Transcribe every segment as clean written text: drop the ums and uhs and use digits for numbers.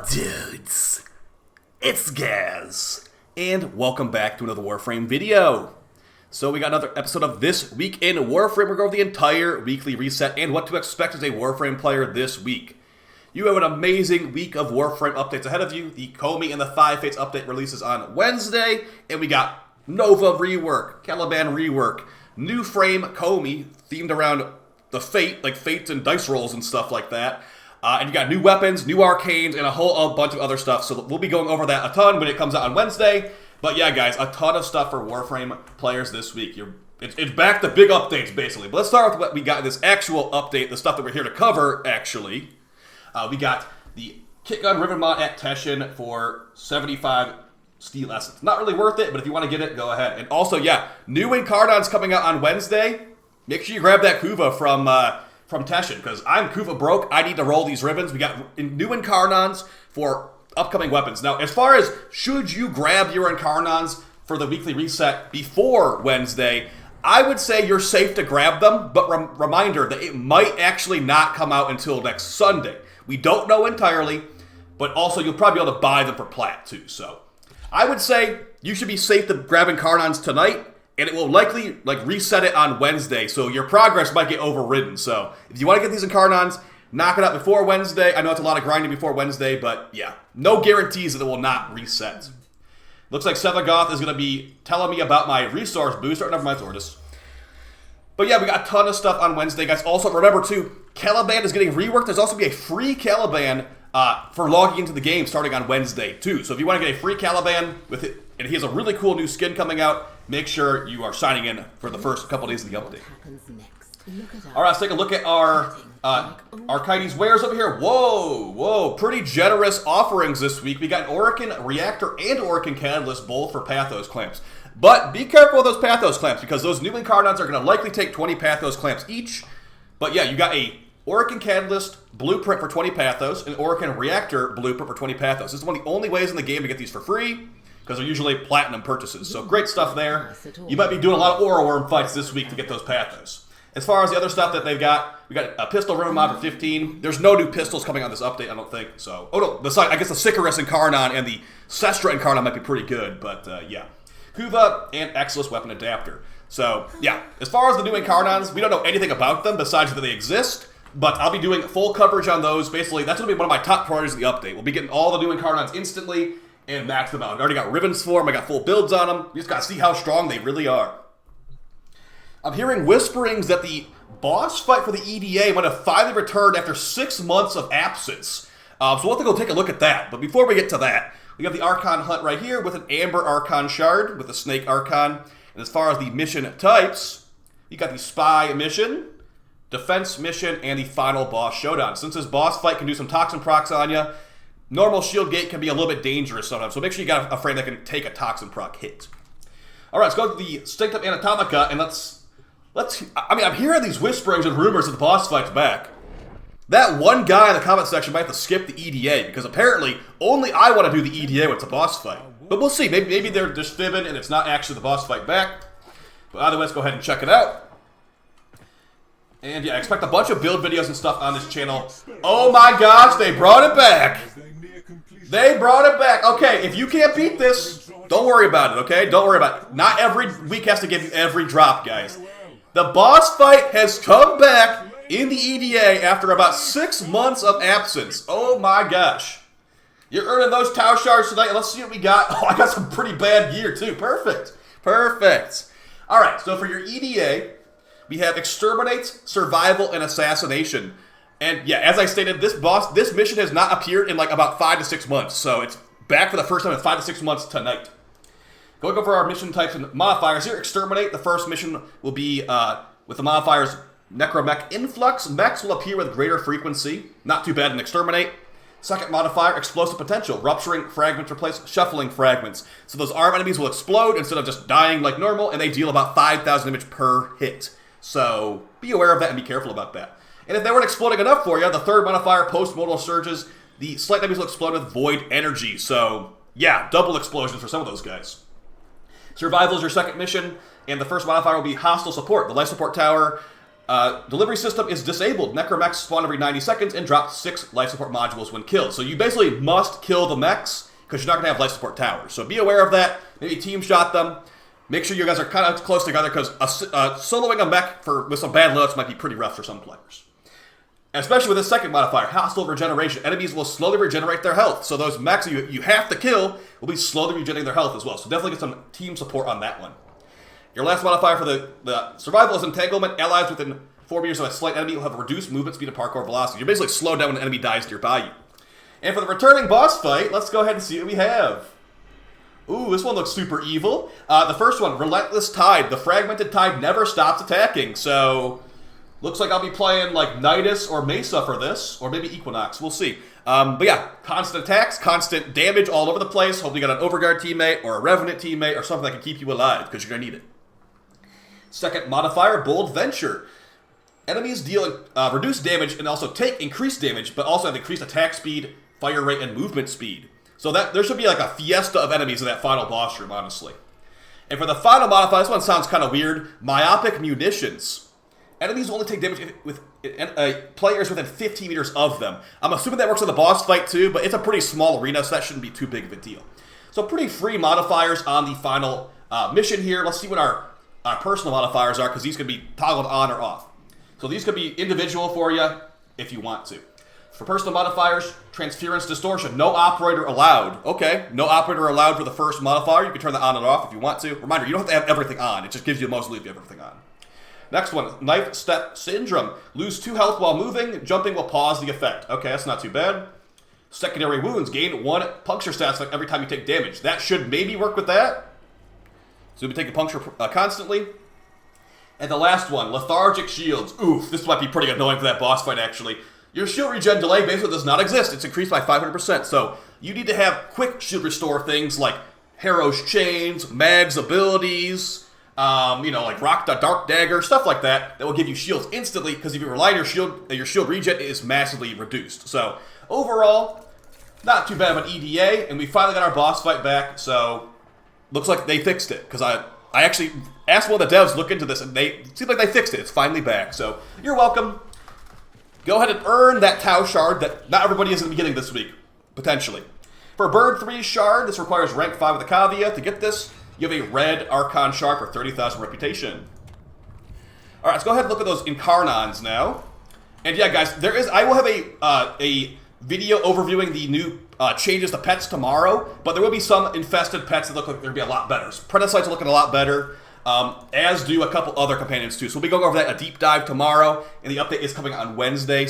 up, dudes? It's Gaz, and welcome back to another Warframe video. So we got another episode of This Week in Warframe. We're going over the entire weekly reset and what to expect as a Warframe player this week. You have an amazing week of Warframe updates ahead of you. The Comey and the Five Fates update releases on Wednesday, and we got Nova rework, Caliban rework, new frame Comey themed around the fate, like fates and dice rolls and stuff like that. And you got new weapons, new arcanes, and a whole bunch of other stuff. So we'll be going over that a ton when it comes out on Wednesday. But yeah, guys, a ton of stuff for Warframe players this week. It's back to big updates, basically. But let's start with what we got in this actual update, the stuff that we're here to cover, actually. We got the Kitgun Riven Mod at Teshin for 75 steel essence. Not really worth it, but if you want to get it, go ahead. And also, yeah, new Incarnons coming out on Wednesday. Make sure you grab that Kuva from Teshin, because I'm Kuva broke. I need to roll these ribbons. We got new Incarnons for upcoming weapons. Now, as far as should you grab your Incarnons for the weekly reset before Wednesday, I would say you're safe to grab them, but reminder that it might actually not come out until next Sunday. We don't know entirely, but also you'll probably be able to buy them for plat too. So I would say you should be safe to grab Incarnons tonight, and it will likely reset it on Wednesday, so your progress might get overridden. So if you want to get these Incarnons, knock it out before Wednesday. I know it's a lot of grinding before Wednesday, but yeah, no guarantees that it will not reset. Looks like Sevagoth is going to be telling me about my resource booster. Never mind, Zordis. But yeah, we got a ton of stuff on Wednesday, guys. Also, remember too, Caliban is getting reworked. There's also going to be a free Caliban for logging into the game starting on Wednesday too. So if you want to get a free Caliban with it, and he has a really cool new skin coming out, make sure you are signing in for the first couple days of the update. All right, let's take a look at our Archithes wares over here. Whoa, pretty generous offerings this week. We got an Orokin Reactor and Orokin Catalyst, both for Pathos Clamps. But be careful with those Pathos Clamps, because those new Incarnons are going to likely take 20 Pathos Clamps each. But yeah, you got a Orokin Catalyst blueprint for 20 Pathos, and Orokin Reactor blueprint for 20 Pathos. This is one of the only ways in the game to get these for free, because they're usually platinum purchases. So great stuff there. You might be doing a lot of Aura Worm fights this week to get those Pathos. As far as the other stuff that they've got, we got a pistol ribbon mod for 15. There's no new pistols coming on this update, I don't think. So, oh no, I guess the Sicarus Incarnon and the Sestra Incarnon might be pretty good, but yeah. Kuva and Exilus Weapon Adapter. So, yeah, as far as the new Incarnons, we don't know anything about them besides that they exist, but I'll be doing full coverage on those. Basically, that's going to be one of my top priorities of the update. We'll be getting all the new Incarnons instantly and max them out. I've already got ribbons for them. I got full builds on them. You just got to see how strong they really are. I'm hearing whisperings that the boss fight for the EDA might have finally returned after 6 months of absence. So we'll have to go take a look at that. But before we get to that, we have the Archon hunt right here with an Amber Archon shard with a Snake Archon. And as far as the mission types, you got the Spy mission, Defense mission, and the Final Boss Showdown. Since this boss fight can do some Toxin procs on you, normal shield gate can be a little bit dangerous sometimes. So make sure you got a frame that can take a Toxin proc hit. All right, let's go to the Stinked Up Anatomica, and I'm hearing these whisperings and rumors that the boss fight's back. That one guy in the comment section might have to skip the EDA, because apparently only I want to do the EDA when it's a boss fight. But we'll see. Maybe they're just fibbing and it's not actually the boss fight back. But either way, let's go ahead and check it out. And yeah, I expect a bunch of build videos and stuff on this channel. Oh my gosh, they brought it back. They brought it back. Okay, if you can't beat this, don't worry about it, okay? Don't worry about it. Not every week has to give you every drop, guys. The boss fight has come back in the EDA after about 6 months of absence. Oh my gosh. You're earning those Tau Shards tonight. Let's see what we got. Oh, I got some pretty bad gear too. Perfect. Alright, so for your EDA, we have Exterminate, Survival, and Assassination. And yeah, as I stated, this mission has not appeared in about 5 to 6 months. So it's back for the first time in 5 to 6 months tonight. Going over our mission types and modifiers here. Exterminate, the first mission will be with the modifiers Necromech Influx. Mechs will appear with greater frequency. Not too bad in Exterminate. Second modifier, Explosive Potential. Rupturing fragments replace shuffling fragments. So those arm enemies will explode instead of just dying like normal, and they deal about 5,000 damage per hit. So be aware of that and be careful about that. And if they weren't exploding enough for you, the third modifier, Post-Modal Surges, the slight enemies will explode with Void Energy. So yeah, double explosions for some of those guys. Survival is your second mission, and the first modifier will be Hostile Support. The Life Support Tower Delivery system is disabled. Necromechs spawn every 90 seconds and drop 6 life support modules when killed. So you basically must kill the mechs because you're not going to have life support towers. So be aware of that. Maybe team shot them. Make sure you guys are kind of close together because soloing a mech with some bad loads might be pretty rough for some players. Especially with the second modifier, hostile regeneration. Enemies will slowly regenerate their health. So those mechs you have to kill will be slowly regenerating their health as well. So definitely get some team support on that one. Your last modifier for the survival is entanglement. Allies within 4 meters of a slight enemy will have reduced movement speed and parkour velocity. You're basically slowed down when an enemy dies nearby you. And for the returning boss fight, let's go ahead and see what we have. Ooh, this one looks super evil. The first one, Relentless Tide. The fragmented tide never stops attacking. So, looks like I'll be playing like Nidus or Mesa for this, or maybe Equinox. We'll see. But yeah, constant attacks, constant damage all over the place. Hopefully you got an Overguard teammate or a Revenant teammate or something that can keep you alive because you're going to need it. Second modifier, Bold Venture. Enemies deal reduced damage and also take increased damage, but also have increased attack speed, fire rate, and movement speed. So that there should be like a fiesta of enemies in that final boss room, honestly. And for the final modifier, this one sounds kind of weird. Myopic Munitions. Enemies only take damage with players within 15 meters of them. I'm assuming that works on the boss fight too, but it's a pretty small arena, so that shouldn't be too big of a deal. So pretty free modifiers on the final mission here. Let's see what our personal modifiers are, because these can be toggled on or off. So these could be individual for you if you want to. For personal modifiers, Transference Distortion. No operator allowed. Okay, no operator allowed for the first modifier. You can turn that on and off if you want to. Reminder, you don't have to have everything on. It just gives you the most loot if you have everything on. Next one, Knife Step Syndrome. Lose 2 health while moving. Jumping will pause the effect. Okay, that's not too bad. Secondary Wounds. Gain 1 puncture stats like every time you take damage. That should maybe work with that. So we'll be taking puncture constantly. And the last one, Lethargic Shields. Oof, this might be pretty annoying for that boss fight, actually. Your shield regen delay basically does not exist. It's increased by 500%. So you need to have quick shield restore things like Harrow's Chains, Mag's abilities, like Rock the Dark Dagger, stuff like that will give you shields instantly, because if you rely on your shield regen is massively reduced. So overall, not too bad of an EDA, and we finally got our boss fight back, so looks like they fixed it, because I actually asked one of the devs to look into this, and it seems like they fixed it. It's finally back, so you're welcome. Go ahead and earn that Tau Shard that not everybody is going to be getting this week, potentially. For Bird 3 Shard, this requires rank 5 with a caveat. To get this, you have a red Archon Shard for 30,000 reputation. Alright, let's go ahead and look at those Incarnons now. And yeah, guys, I will have a video overviewing the new changes to pets tomorrow, but there will be some infested pets that look like they're going to be a lot better. So Predicites are looking a lot better, as do a couple other companions too. So we'll be going over that, a deep dive tomorrow, and the update is coming on Wednesday.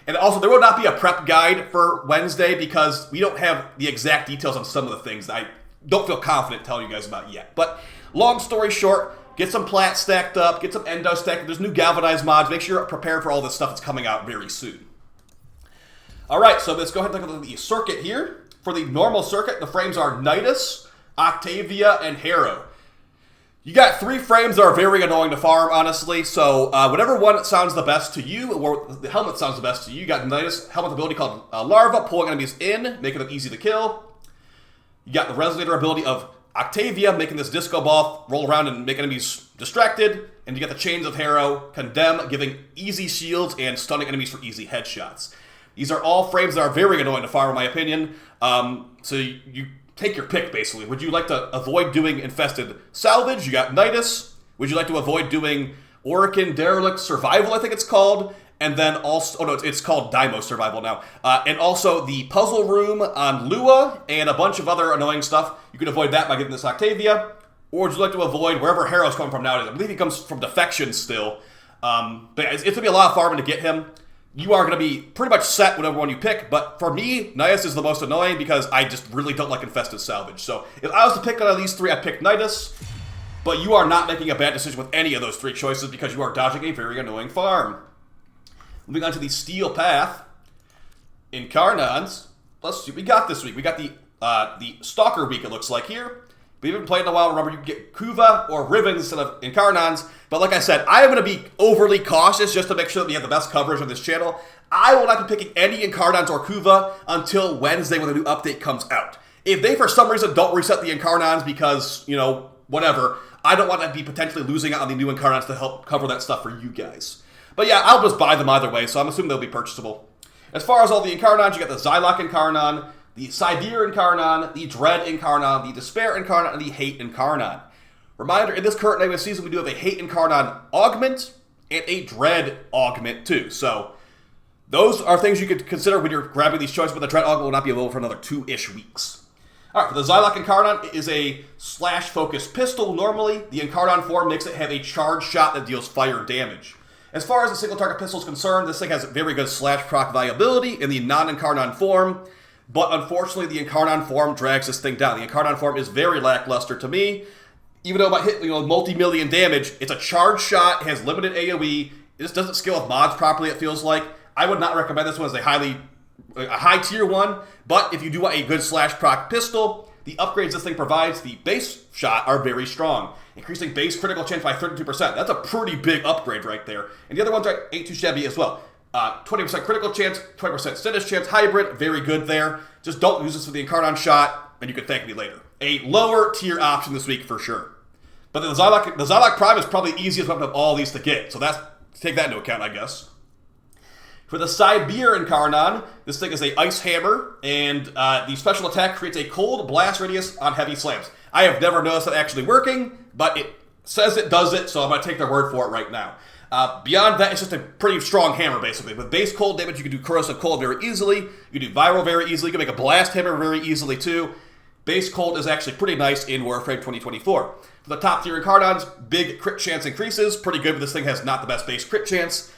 And also, there will not be a prep guide for Wednesday because we don't have the exact details on some of the things that I don't feel confident telling you guys about yet. But long story short, get some plat stacked up, get some endo stacked up. There's new galvanized mods. Make sure you're prepared for all this stuff that's coming out very soon. Alright, so let's go ahead and look at the circuit here. For the normal circuit, the frames are Nidus, Octavia, and Harrow. You got 3 frames that are very annoying to farm, honestly, so whatever one sounds the best to you, or the helmet sounds the best to you, you got Nidus helmet ability called Larva, pulling enemies in, making them easy to kill. You got the Resonator ability of Octavia, making this disco ball roll around and make enemies distracted. And you got the Chains of Harrow, Condemn, giving easy shields and stunning enemies for easy headshots. These are all frames that are very annoying to farm, in my opinion. So you take your pick, basically. Would you like to avoid doing Infested Salvage? You got Nidus. Would you like to avoid doing Orican Derelict Survival, I think it's called? And then also, it's called Daimos Survival now. And also the Puzzle Room on Lua and a bunch of other annoying stuff. You can avoid that by getting this Octavia. Or would you like to avoid wherever Harrow's coming from nowadays? I believe he comes from Defection still. But it's going to be a lot of farming to get him. You are going to be pretty much set whatever one you pick. But for me, Nidus is the most annoying because I just really don't like Infested Salvage. So if I was to pick out of these 3, I'd pick Nidus. But you are not making a bad decision with any of those 3 choices because you are dodging a very annoying farm. Moving on to the Steel Path. Incarnons. Let's see what we got this week. We got the Stalker week, it looks like here. We haven't played in a while. Remember, you can get Kuva or Riven instead of Incarnons. But like I said, I am going to be overly cautious just to make sure that we have the best coverage on this channel. I will not be picking any Incarnons or Kuva until Wednesday when the new update comes out. If they, for some reason, don't reset the Incarnons because, whatever, I don't want to be potentially losing out on the new Incarnons to help cover that stuff for you guys. But yeah, I'll just buy them either way, so I'm assuming they'll be purchasable. As far as all the incarnons, you got the Xylock Incarnon, the Sibir Incarnon, the Dread Incarnon, the Despair Incarnon, and the Hate Incarnon. Reminder, in this current Nightwave season, we do have a Hate Incarnon Augment and a Dread Augment too. So those are things you could consider when you're grabbing these choices, but the Dread Augment will not be available for another 2-ish weeks. Alright, for the Xylock Incarnon, it is a slash-focused pistol. Normally, the Incarnon form makes it have a charge shot that deals fire damage. As far as the single-target pistol is concerned, this thing has very good slash-proc viability in the non-Incarnon form, but unfortunately, the Incarnon form drags this thing down. The Incarnon form is very lackluster to me. Even though it might hit multi-million damage, it's a charge shot, it has limited AoE, it just doesn't scale with mods properly, it feels like. I would not recommend this one as a high tier one, but if you do want a good slash proc pistol, the upgrades this thing provides, the base shot, are very strong. Increasing base critical chance by 32%. That's a pretty big upgrade right there. And the other ones ain't too shabby as well. 20% critical chance, 20% status chance, hybrid, very good there. Just don't use this with the Incarnon shot, and you can thank me later. A lower tier option this week for sure. But the Xylock Prime is probably the easiest weapon of all these to get, so take that into account, I guess. For the Sibir Incarnon, this thing is a Ice Hammer, and the special attack creates a cold blast radius on heavy slams. I have never noticed that actually working, but it says it does it, so I'm going to take their word for it right now. Beyond that, it's just a pretty strong hammer, basically. With base cold damage, you can do corrosive cold very easily. You can do viral very easily. You can make a blast hammer very easily, too. Base cold is actually pretty nice in Warframe 2024. For the top tier Incarnons, big crit chance increases. Pretty good, but this thing has not the best base crit chance.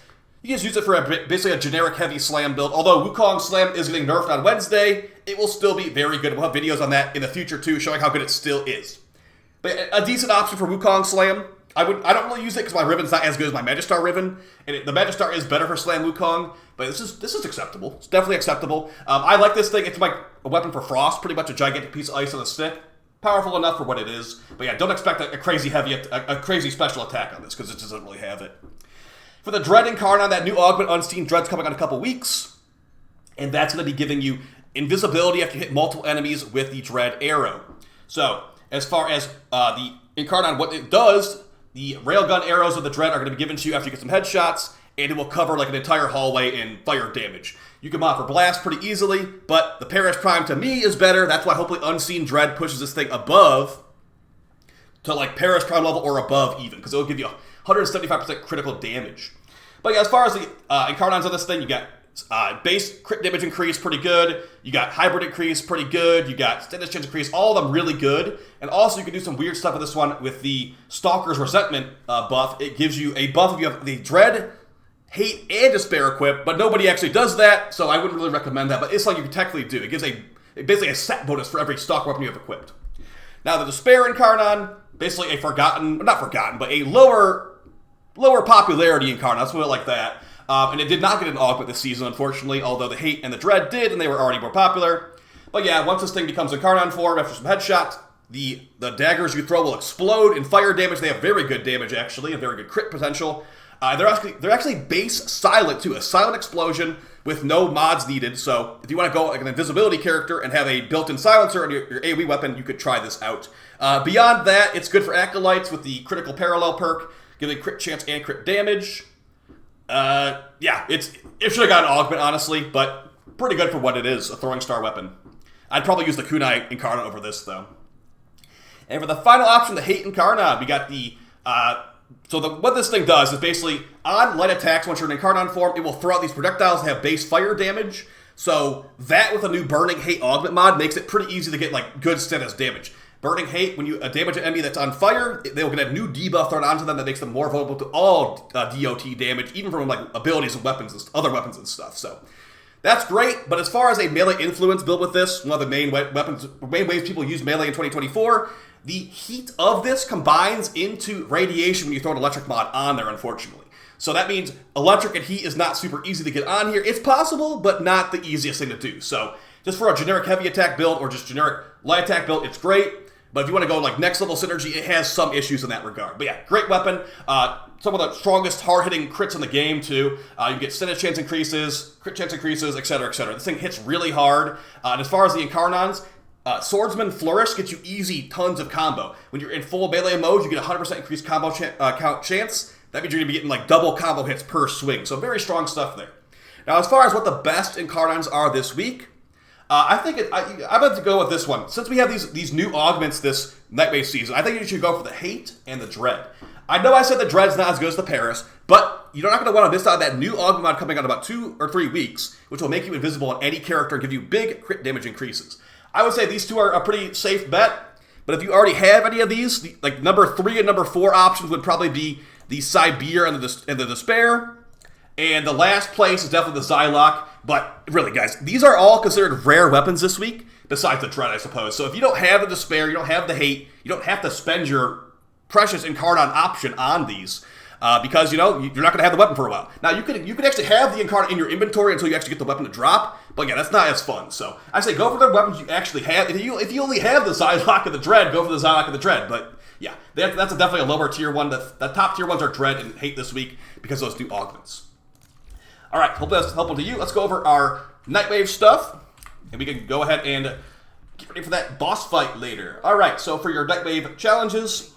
You can just use it for basically a generic heavy slam build. Although Wukong Slam is getting nerfed on Wednesday, it will still be very good. We'll have videos on that in the future, too, showing how good it still is. But a decent option for Wukong Slam. I don't really use it because my Riven's not as good as my Magistar Riven, and the Magistar is better for Slam Wukong, but this is acceptable. It's definitely acceptable. I like this thing. It's a weapon for Frost, pretty much a gigantic piece of ice on a stick. Powerful enough for what it is, but yeah, don't expect a crazy special attack on this because it doesn't really have it. For the Dread Incarnon, that new augment Unseen Dread's coming on in a couple weeks, and that's going to be giving you invisibility after you hit multiple enemies with the Dread Arrow. So, as far as the Incarnon, what it does, the railgun arrows of the Dread are going to be given to you after you get some headshots, and it will cover like an entire hallway in fire damage. You can mod for blast pretty easily, but the Paris Prime to me is better. That's why hopefully Unseen Dread pushes this thing above to like Paris Prime level or above even, because it will give you 175% critical damage. But yeah, as far as the Incarnons on this thing, you got base crit damage increase, pretty good. You got hybrid increase, pretty good. You got status chance increase, all of them really good. And also you can do some weird stuff with this one with the Stalker's Resentment buff. It gives you a buff if you have the Dread, Hate, and Despair equipped, but nobody actually does that, so I wouldn't really recommend that. But it's something you can technically do. It gives basically a set bonus for every Stalker weapon you have equipped. Now the Despair Incarnon, basically a lower popularity Incarnon, let's put it like that. And it did not get an augment this season, unfortunately, although the Hate and the Dread did, and they were already more popular. But yeah, once this thing becomes Incarnon form, after some headshots, the daggers you throw will explode in fire damage. They have very good damage, actually, and very good crit potential. They're actually base silent, too, a silent explosion with no mods needed. So if you want to go like an invisibility character and have a built-in silencer on your AoE weapon, you could try this out. Beyond that, it's good for Acolytes with the critical parallel perk, giving crit chance and crit damage. Yeah, it should have got an augment, honestly, but pretty good for what it is, a throwing star weapon. I'd probably use the Kunai Incarnon over this, though. And for the final option, the Hate Incarnon, we got the... what this thing does is basically, on light attacks, once you're in Incarnon form, it will throw out these projectiles that have base fire damage. So that with a new Burning Hate augment mod makes it pretty easy to get like good status damage. Burning Hate, when you damage an enemy that's on fire, they will get a new debuff thrown onto them that makes them more vulnerable to all DOT damage, even from like abilities and weapons and other weapons and stuff. So that's great, but as far as a melee influence build with this, one of the main ways people use melee in 2024, the heat of this combines into radiation when you throw an electric mod on there, unfortunately. So that means electric and heat is not super easy to get on here. It's possible, but not the easiest thing to do. So just for a generic heavy attack build or just generic light attack build, it's great. But if you want to go like next level synergy, it has some issues in that regard. But yeah, great weapon. Some of the strongest hard-hitting crits in the game, too. You get status chance increases, crit chance increases, etc., etc. This thing hits really hard. And as far as the Incarnons, Swordsman Flourish gets you easy tons of combo. When you're in full melee mode, you get 100% increased combo count chance. that means you're going to be getting like double combo hits per swing. So very strong stuff there. Now, as far as what the best incarnons are this week, I think I'm about to go with this one. Since we have these new augments this Nightwave season, I think you should go for the Hate and the Dread. I know I said the Dread's not as good as the Paris, but you're not going to want to miss out on that new augment mod coming out in about 2 or 3 weeks, which will make you invisible on any character and give you big crit damage increases. I would say these two are a pretty safe bet, but if you already have any of these, like number 3 and number 4 options would probably be the Sibir and the Despair. And the last place is definitely the Zylok. But really, guys, these are all considered rare weapons this week, besides the Dread, I suppose. So if you don't have the Despair, you don't have the Hate, you don't have to spend your precious Incarnon option on these. Because, you know, you're not going to have the weapon for a while. Now, you could actually have the Incarnon in your inventory until you actually get the weapon to drop. But yeah, that's not as fun. So I say go for the weapons you actually have. If you only have the Zylok and the Dread, go for the Zylok and the Dread. But yeah, that's definitely a lower tier one. The top tier ones are Dread and Hate this week because of those new augments. All right, hope that's helpful to you. Let's go over our Nightwave stuff, and we can go ahead and get ready for that boss fight later. All right, so for your Nightwave challenges,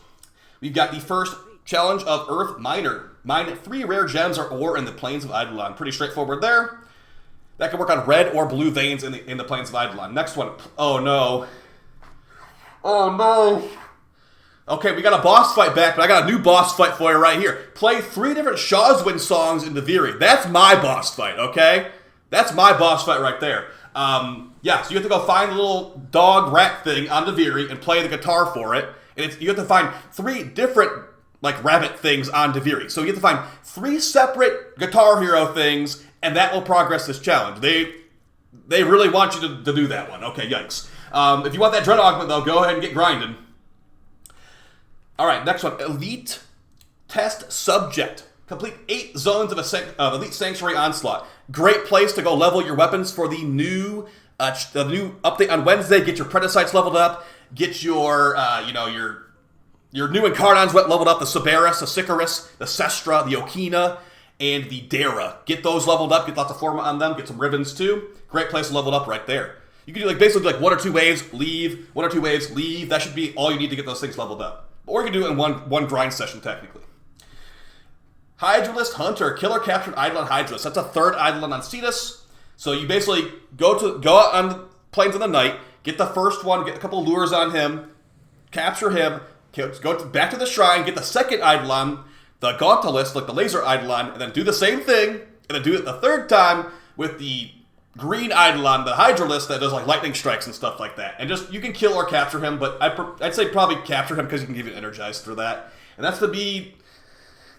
we've got the first challenge of Earth Miner. Mine 3 rare gems or ore in the Plains of Eidolon. Pretty straightforward there. That can work on red or blue veins in the Plains of Eidolon. Next one. Oh, no. Oh, no. Okay, we got a boss fight back, but I got a new boss fight for you right here. Play 3 different Shawswind songs in Deviri. That's my boss fight, okay? That's my boss fight right there. Yeah, so you have to go find the little dog rat thing on Deviri and play the guitar for it. And you have to find 3 different, like, rabbit things on Deviri. So you have to find 3 separate Guitar Hero things, and that will progress this challenge. They really want you to do that one. Okay, yikes. If you want that Dread Augment, though, go ahead and get grinding. All right, next one. Elite Test Subject. Complete 8 zones of Elite Sanctuary Onslaught. Great place to go level your weapons for the new update on Wednesday. Get your Predicites leveled up. Get your new Incarnons leveled up. The Cerberus, the Sicarus, the Sestra, the Okina, and the Dara. Get those leveled up. Get lots of Forma on them. Get some ribbons too. Great place to level up right there. You can do basically 1 or 2 waves, leave. 1 or 2 waves, leave. That should be all you need to get those things leveled up. Or you can do it in one grind session, technically. Hydralist Hunter. Killer captured Eidolon Hydralist. That's a 3rd Eidolon on Cetus. So you basically go out on the Plains of the Night, get the first one, get a couple lures on him, capture him, go back to the shrine, get the 2nd Eidolon, the Gauntalist, like the laser Eidolon, and then do the same thing, and then do it the 3rd time with the green Eidolon, the Hydralist that does like lightning strikes and stuff like that. And just, you can kill or capture him, but I'd say probably capture him because you can give you energized for that. And that's to be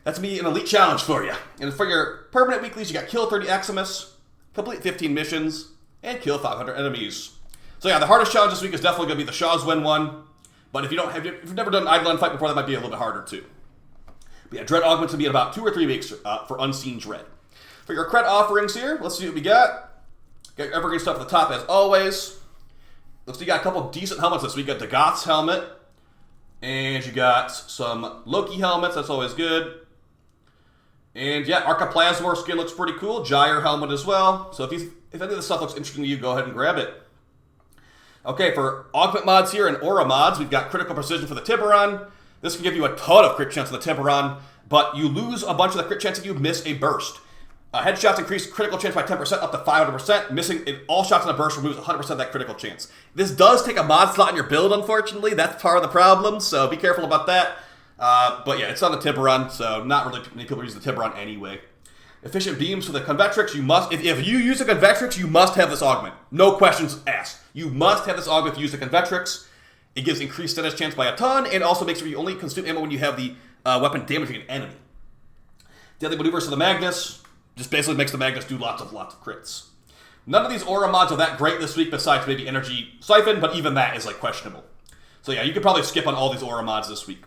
an elite challenge for you. And for your permanent weeklies, you got kill 30 Eximus, complete 15 missions, and kill 500 enemies. So yeah, the hardest challenge this week is definitely going to be the Shawswind one. But if you've never done an Eidolon fight before, that might be a little bit harder too. But yeah, Dread Augment's going to be in about 2 or 3 weeks for Unseen Dread. For your cred offerings here, let's see what we got. Got your evergreen stuff at the top as always. Looks like you got a couple decent helmets this week. You got the Goth's helmet. And you got some Loki helmets. That's always good. And yeah, Archiplasmor skin looks pretty cool. Gyre helmet as well. So if any of this stuff looks interesting to you, go ahead and grab it. Okay, for augment mods here and aura mods, we've got critical precision for the Tiburon. This can give you a ton of crit chance on the Tiburon, but you lose a bunch of the crit chance if you miss a burst. Headshots increase critical chance by 10% up to 500%. Missing all shots on a burst removes 100% of that critical chance. This does take a mod slot in your build, unfortunately. That's part of the problem, so be careful about that. But yeah, it's on the Tiburon, so not really many people use the Tiburon anyway. Efficient beams for the Convectrix. You must, if you use a Convectrix, you must have this augment. No questions asked. You must have this augment if you use the Convectrix. It gives increased status chance by a ton, and also makes sure you only consume ammo when you have the weapon damaging an enemy. Deadly Maneuvers for the Magnus. Just basically makes the Magnus do lots of crits. None of these aura mods are that great this week besides maybe Energy Siphon, but even that is like questionable. So yeah, you could probably skip on all these aura mods this week.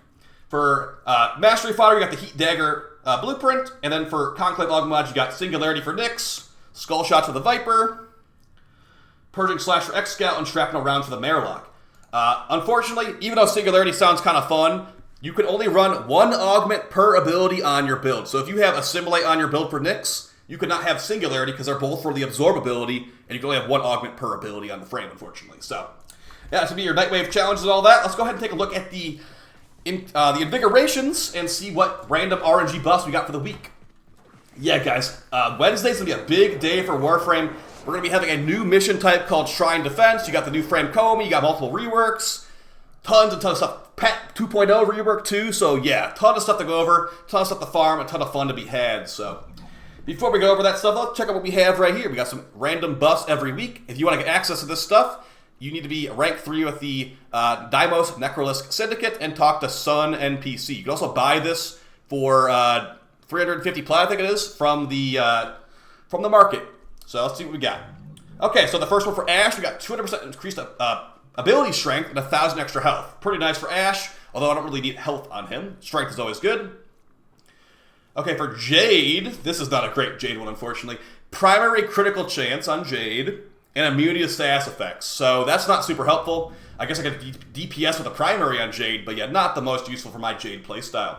For Mastery Fodder, you got the Heat Dagger Blueprint, and then for Conclave Augment mods, you got Singularity for Nyx, Skull Shots for the Viper, Purging Slash for X-Scout, and Shrapnel Rounds for the Marlock. Unfortunately, even though Singularity sounds kind of fun, you can only run 1 augment per ability on your build. So if you have Assimilate on your build for Nyx, you could not have Singularity because they're both for the Absorb ability, and you can only have 1 augment per ability on the frame, unfortunately. So, yeah, that's going to be your Nightwave challenges and all that. Let's go ahead and take a look at the the Invigorations and see what random RNG buffs we got for the week. Yeah, guys, Wednesday's going to be a big day for Warframe. We're going to be having a new mission type called Shrine Defense. You got the new Frame Comey, you got multiple reworks, tons and tons of stuff. Pet 2.0 rework too, so yeah, ton of stuff to go over, ton of stuff to farm, a ton of fun to be had. So before we go over that stuff, let's check out what we have right here. We got some random buffs every week. If you want to get access to this stuff, you need to be rank 3 with the Deimos Necrolisk Syndicate and talk to Sun NPC. You can also buy this for 350 plat, I think it is, from the market. So let's see what we got. Okay, so the first one for Ash, we got 200% increased ability strength and 1,000 extra health. Pretty nice for Ash, although I don't really need health on him. Strength is always good. Okay, for Jade, this is not a great Jade one, unfortunately. Primary critical chance on Jade and immunity to status effects. So that's not super helpful. I guess I could DPS with a primary on Jade, but yeah, not the most useful for my Jade playstyle.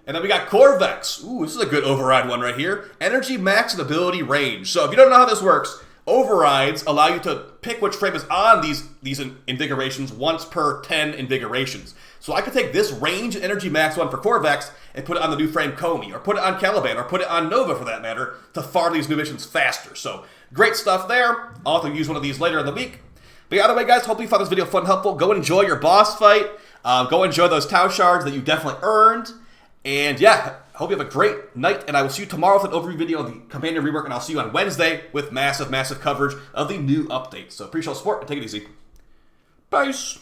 And then we got Corvex. Ooh, this is a good override one right here. Energy max and ability range. So if you don't know how this works, overrides allow you to pick which frame is on these Invigorations once per 10 Invigorations. So I could take this range energy max one for Corvex and put it on the new frame Comey, or put it on Caliban, or put it on Nova for that matter, to farm these new missions faster. So great stuff there. I'll have to use one of these later in the week. But yeah, either way, guys, hope you found this video fun and helpful. Go enjoy your boss fight. Go enjoy those Tau shards that you definitely earned. And yeah, hope you have a great night, and I will see you tomorrow with an overview video of the Companion Rework, and I'll see you on Wednesday with massive, massive coverage of the new updates. So appreciate the support, and take it easy. Peace!